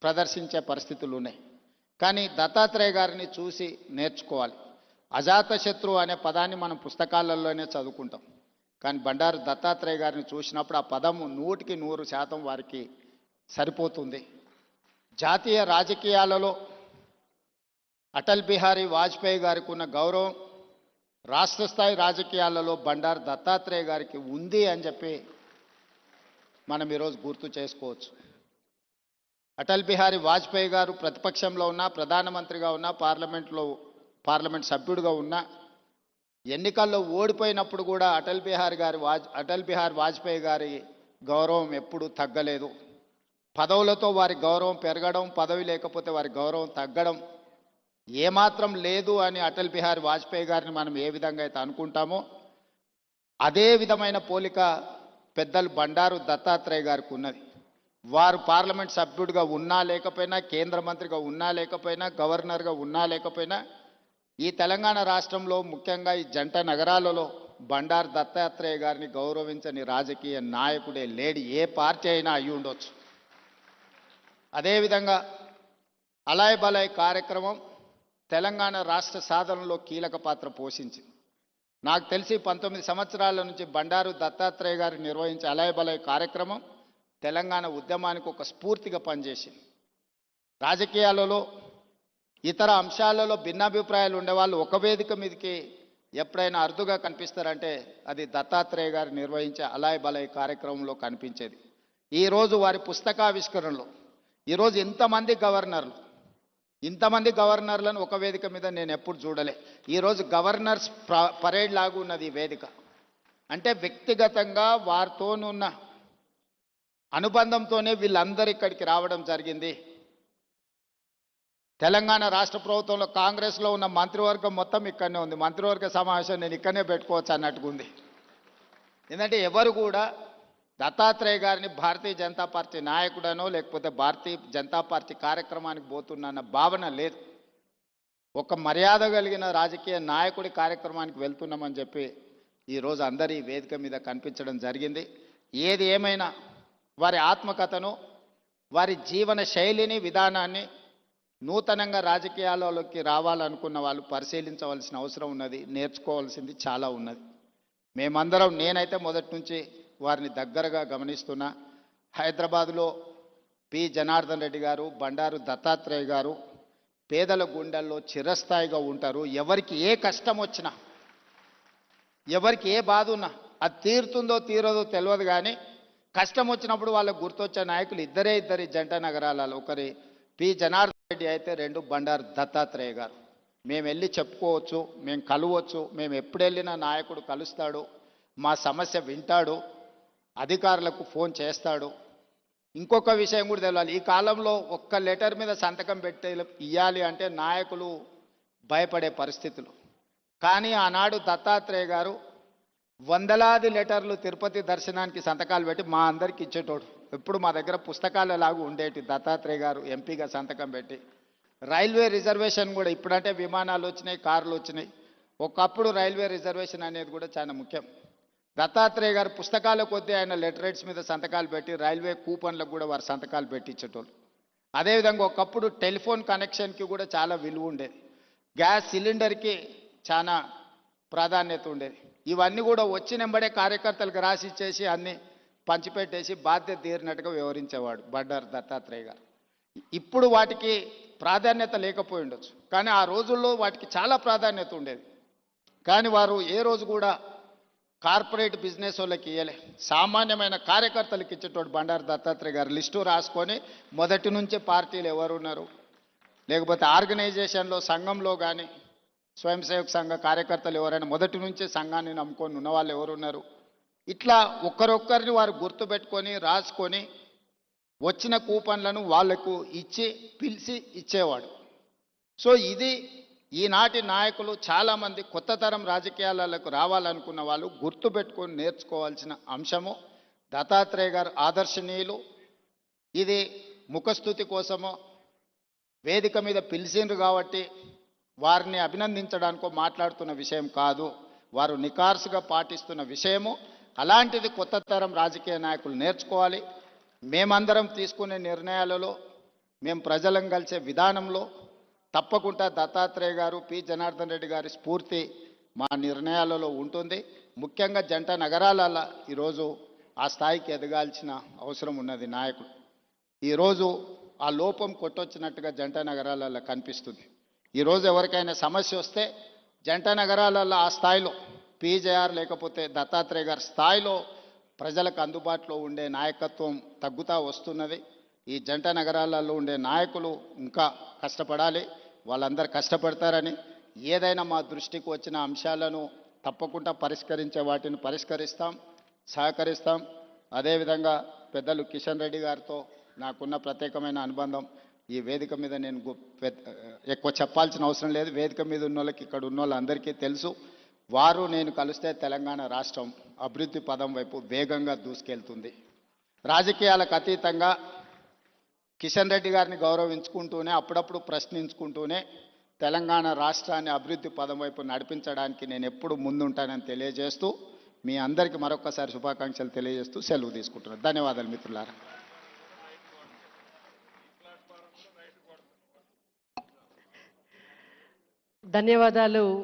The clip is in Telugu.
ప్రదర్శించే పరిస్థితులు ఉన్నాయి. కానీ దత్తాత్రేయ గారిని చూసి నేర్చుకోవాలి. అజాతశత్రువు అనే పదాన్ని మనం పుస్తకాలలోనే చదువుకుంటాం. కానీ బండారు దత్తాత్రేయ గారిని చూసినప్పుడు ఆ పదము 100% వారికి సరిపోతుంది. జాతీయ రాజకీయాలలో అటల్ బిహారీ వాజ్పేయి గారికి ఉన్న గౌరవం రాష్ట్ర స్థాయి రాజకీయాలలో బండారు దత్తాత్రేయ గారికి ఉంది అని చెప్పి మనం ఈరోజు గుర్తు చేసుకోవచ్చు. అటల్ బిహారీ వాజ్పేయి గారు ప్రతిపక్షంలో ఉన్న, ప్రధానమంత్రిగా ఉన్న, పార్లమెంట్ సభ్యుడిగా ఉన్న, ఎన్నికల్లో ఓడిపోయినప్పుడు కూడా అటల్ బిహారీ వాజ్పేయి గారి గౌరవం ఎప్పుడూ తగ్గలేదు. పదవులతో వారి గౌరవం పెరగడం, పదవి లేకపోతే వారి గౌరవం తగ్గడం ఏమాత్రం లేదు అని అటల్ బిహారీ వాజ్పేయి గారిని మనం ఏ విధంగా అయితే అనుకుంటామో అదే విధమైన పోలిక పెద్దలు బండారు దత్తాత్రేయ గారికి ఉన్నది. వారు పార్లమెంట్ సభ్యుడిగా ఉన్నా లేకపోయినా, కేంద్ర మంత్రిగా ఉన్నా లేకపోయినా, గవర్నర్గా ఉన్నా లేకపోయినా, ఈ తెలంగాణ రాష్ట్రంలో ముఖ్యంగా ఈ జంట నగరాలలో బండారు దత్తాత్రేయ గారిని గౌరవించని రాజకీయ నాయకుడే లేడు. ఏ పార్టీ అయినా అయి ఉండొచ్చు. అదేవిధంగా అలాయ్ బలాయ్ కార్యక్రమం తెలంగాణ రాష్ట్ర సాధనలో కీలక పాత్ర పోషించింది. నాకు తెలిసి 19 సంవత్సరాల నుంచి బండారు దత్తాత్రేయ గారు నిర్వహించే అలాయ్ బలాయ్ కార్యక్రమం తెలంగాణ ఉద్యమానికి ఒక స్ఫూర్తిగా పనిచేసింది. రాజకీయాలలో ఇతర అంశాలలో భిన్నాభిప్రాయాలు ఉండేవాళ్ళు ఒక వేదిక మీదకి ఎప్పుడైనా అరుదుగా కనిపిస్తారంటే అది దత్తాత్రేయ గారు నిర్వహించే అలాయ్ బలాయ్ కార్యక్రమంలో కనిపించేది. ఈరోజు వారి పుస్తకావిష్కరణలో ఈరోజు ఇంతమంది గవర్నర్లను ఒక వేదిక మీద నేను ఎప్పుడు చూడలే. ఈరోజు గవర్నర్స్ పరేడ్ లాగా ఉన్నది ఈ వేదిక. అంటే వ్యక్తిగతంగా వారితోనున్న అనుబంధంతోనే వీళ్ళందరూ ఇక్కడికి రావడం జరిగింది. తెలంగాణ రాష్ట్ర ప్రభుత్వంలో కాంగ్రెస్లో ఉన్న మంత్రివర్గం మొత్తం ఇక్కడనే ఉంది. మంత్రివర్గ సమావేశం నేను ఇక్కడనే పెట్టుకోవచ్చు అన్నట్టుగా ఉంది. ఎందుకంటే ఎవరు కూడా దత్తాత్రేయ గారిని భారతీయ జనతా పార్టీ నాయకుడనో లేకపోతే భారతీయ జనతా పార్టీ కార్యక్రమానికి పోతున్న భావన లేదు. ఒక మర్యాద కలిగిన రాజకీయ నాయకుడి కార్యక్రమానికి వెళ్తున్నామని చెప్పి ఈరోజు అందరి వేదిక మీద కనిపించడం జరిగింది. ఏది ఏమైనా వారి ఆత్మకథను, వారి జీవన శైలిని, విధానాన్ని నూతనంగా రాజకీయాలలోకి రావాలనుకున్న వాళ్ళు పరిశీలించవలసిన అవసరం ఉన్నది. నేర్చుకోవాల్సింది చాలా ఉన్నది. మేమందరం, నేనైతే మొదటి నుంచి వారిని దగ్గరగా గమనిస్తున్నా. హైదరాబాదులో పి జనార్దన్ రెడ్డి గారు, బండారు దత్తాత్రేయ గారు పేదల గుండెల్లో చిరస్థాయిగా ఉంటారు. ఎవరికి ఏ కష్టం వచ్చినా, ఎవరికి ఏ బాధ ఉన్నా అది తీరుతుందో తీరదో తెలియదు, కానీ కష్టం వచ్చినప్పుడు వాళ్ళకు గుర్తొచ్చే నాయకులు ఇద్దరి జంట నగరాలలో. ఒకరి పి జనార్దన్ రెడ్డి అయితే, రెండు బండారు దత్తాత్రేయ గారు. మేము వెళ్ళి చెప్పుకోవచ్చు, మేము కలవచ్చు, మేము ఎప్పుడు వెళ్ళినా నాయకుడు కలుస్తాడు, మా సమస్య వింటాడు, అధికారులకు ఫోన్ చేస్తాడు. ఇంకొక విషయం కూడా తెలియాలి, ఈ కాలంలో ఒక్క లెటర్ మీద సంతకం పెట్టి ఇవ్వాలి అంటే నాయకులు భయపడే పరిస్థితులు. కానీ ఆనాడు దత్తాత్రేయ గారు వందలాది లెటర్లు తిరుపతి దర్శనానికి సంతకాలు పెట్టి మా అందరికి ఇచ్చేటోడు. ఎప్పుడు మా దగ్గర పుస్తకాలలాగా ఉండేటి. దత్తాత్రేయ గారు ఎంపీగా సంతకం పెట్టి రైల్వే రిజర్వేషన్ కూడా, ఇప్పుడంటే విమానాలు వచ్చినాయి, కార్లు వచ్చినాయి, ఒకప్పుడు రైల్వే రిజర్వేషన్ అనేది కూడా చాలా ముఖ్యం. దత్తాత్రేయ గారు పుస్తకాల కొద్దీ ఆయన లెటరేట్స్ మీద సంతకాలు పెట్టి రైల్వే కూపన్లకు కూడా వారు సంతకాలు పెట్టి ఇచ్చేటోళ్ళు. అదేవిధంగా ఒకప్పుడు టెలిఫోన్ కనెక్షన్కి కూడా చాలా విలువ ఉండేది. గ్యాస్ సిలిండర్కి చాలా ప్రాధాన్యత ఉండేది. ఇవన్నీ కూడా వచ్చినెంబడే కార్యకర్తలకు రాసి ఇచ్చేసి అన్నీ పంచిపెట్టేసి బాధ్యత తీరినట్టుగా వివరించేవాడు బండారు దత్తాత్రేయ గారు. ఇప్పుడు వాటికి ప్రాధాన్యత లేకపోయి ఉండొచ్చు, కానీ ఆ రోజుల్లో వాటికి చాలా ప్రాధాన్యత ఉండేది. కానీ వారు ఏ రోజు కూడా కార్పొరేట్ బిజినెస్ వాళ్ళకి ఇవ్వలే, సామాన్యమైన కార్యకర్తలకు ఇచ్చేటోడు బండారు దత్తాత్రేయ గారు. లిస్టు రాసుకొని మొదటి నుంచే పార్టీలు ఎవరున్నారు, లేకపోతే ఆర్గనైజేషన్లో సంఘంలో కానీ స్వయం సేవక సంఘ కార్యకర్తలు ఎవరైనా మొదటి నుంచే సంఘాన్ని నమ్ముకొని ఉన్నవాళ్ళు ఎవరున్నారు, ఇట్లా ఒక్కరొక్కరిని వారు గుర్తుపెట్టుకొని రాసుకొని వచ్చిన కూపన్లను వాళ్లకు ఇచ్చి పిలిచి ఇచ్చేవాడు. సో ఇది ఈనాటి నాయకులు చాలామంది కొత్త తరం రాజకీయాలకు రావాలనుకున్న వాళ్ళు గుర్తుపెట్టుకొని నేర్చుకోవాల్సిన అంశము. దత్తాత్రేయ గారు ఆదర్శనీయులు. ఇది ముఖస్థుతి కోసమో వేదిక మీద పిలిచిండ్రు కాబట్టి వారిని అభినందించడానికో మాట్లాడుతున్న విషయం కాదు, వారు నికార్సుగా పాటిస్తున్న విషయము. అలాంటిది కొత్త తరం రాజకీయ నాయకులు నేర్చుకోవాలి. మేమందరం తీసుకునే నిర్ణయాలలో మేము ప్రజలను కలిసే విధానంలో తప్పకుండా దత్తాత్రేయ గారు పి జనార్దన్ రెడ్డి గారి స్ఫూర్తి మా నిర్ణయాలలో ఉంటుంది. ముఖ్యంగా జంట నగరాలలో ఈరోజు ఆ స్థాయికి ఎదగాల్సిన అవసరం ఉన్నది నాయకుడు. ఈరోజు ఆ లోపం కొట్టొచ్చినట్టుగా జంట నగరాలలో కనిపిస్తుంది. ఈరోజు ఎవరికైనా సమస్య వస్తే జంట నగరాలలో ఆ స్థాయిలో పీజేఆర్ లేకపోతే దత్తాత్రేయ గారి స్థాయిలో ప్రజలకు అందుబాటులో ఉండే నాయకత్వం తగ్గుతూ వస్తున్నది. ఈ జంట నగరాలలో ఉండే నాయకులు ఇంకా కష్టపడాలి. వాళ్ళందరూ కష్టపడతారని, ఏదైనా మా దృష్టికి వచ్చిన అంశాలను తప్పకుండా పరిష్కరించే వాటిని పరిష్కరిస్తాం, సహకరిస్తాం. అదేవిధంగా పెద్దలు కిషన్ రెడ్డి గారితో నాకున్న ప్రత్యేకమైన అనుబంధం ఈ వేదిక మీద నేను ఎక్కువ చెప్పాల్సిన అవసరం లేదు. వేదిక మీద ఉన్న వాళ్ళకి, ఇక్కడ ఉన్న వాళ్ళందరికీ తెలుసు. వారు నేను కలిస్తే తెలంగాణ రాష్ట్రం అభివృద్ధి పదం వైపు వేగంగా దూసుకెళ్తుంది. రాజకీయాలకు అతీతంగా కిషన్ రెడ్డి గారిని గౌరవించుకుంటూనే, అప్పుడప్పుడు ప్రశ్నించుకుంటూనే తెలంగాణ రాష్ట్రాన్ని అభివృద్ధి పదం వైపు నడిపించడానికి నేను ఎప్పుడు ముందుంటానని తెలియజేస్తూ, మీ అందరికీ మరొకసారి శుభాకాంక్షలు తెలియజేస్తూ సెలవు తీసుకుంటున్నాను. ధన్యవాదాలు మిత్రులారా. ధన్యవాదాలు.